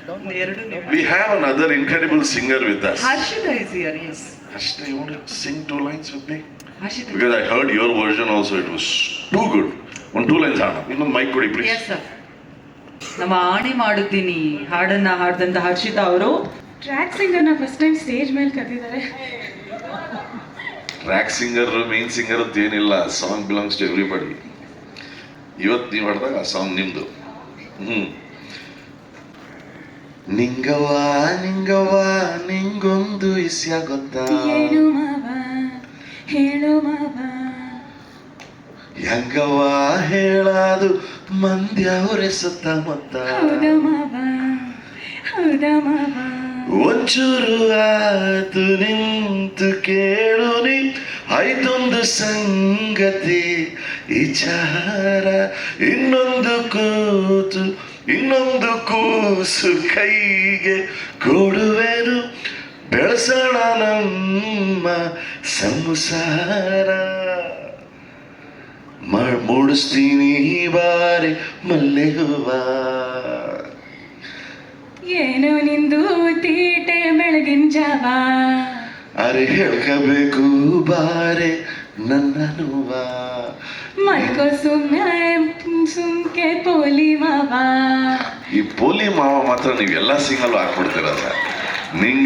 We have another incredible singer with us. Harshita is here, yes. Harshita, you want to sing 2 lines with me? Harshita. Because I heard your version also, it was too good. 2 lines ಹಾಡು. ಇನ್ನೊಂದು mic ಕೊಡಿ please. Yes sir. ನಮ್ಮ ಆಣಿ ಮಾಡುತ್ತೀನಿ ಹಾಡನ್ನ ಹಾಡ್ದಂತ ಹರ್ಷಿತಾ ಅವರು track ಸಿಂಗರ್ನ first time stage ಮೇಲೆ ಕರೆದಿದ್ದಾರೆ. Track singer main singer ಅಂತ ಏನಿಲ್ಲ, ಸಾಂಗ್ ಬಿಲಾಂಗ್ಸ್ ಟು ಎವ್ರಿಬಡಿ. ಇವತ್ತು ನೀವು ಹಾಡಿದಾಗ ಆ ಸಾಂಗ್ ನಿಮ್ದು. ನಿಂಗವ್ವ ನಿಂಗವ್ವ ನಿಂಗೊಂದು ವಿಷಯ ಗೊತ್ತಾ? ಏನು ಮಾವ ಹೇಳು ಮಾವ, ಹೆಂಗವ್ವ ಹೇಳಾದು ಮಂದ್ಯಾವ್ರೆ ಸುತ್ತಮುತ್ತ. ಹೌದಾ ಮಾವ ಹೌದಾ ಮಾವ, ಒಂಚೂರು ಆತು ನಿಂತು ಕೇಳು ನೀ, ಆಯ್ತೊಂದು ಸಂಗತಿ ವಿಚಾರ, ಇನ್ನೊಂದು ಕೂಸು ಕೈಗೆ ಕೊಡುವೆನು, ಬೆಳೆಸೋಣ ನಮ್ಮ ಸಂಸಾರ. ಮೂಡಿಸ್ತೀನಿ ಬಾರಿ ಮಲ್ಲೆ ಹೂವ. ಏನು ನಿಂದು ತೀಟೆ ಬೆಳಗಿನ ಜಾವ, ಅರೆ ಹೇಳ್ಕಬೇಕು ಬಾರೆ ನನ್ನ ನೋವ. ಮಲ್ಕೋ ಸುಮ್ಕೆ ಪೋಲಿ ಮಾವ. ಈ ಪೋಲಿ ಮಾವ ಮಾತ್ರ ನೀವೆಲ್ಲ ಸಿಂಗಲ್ ಹಾಕ್ಬಿಡ್ತೀರ ಸರ್. ನಿಂಗೆ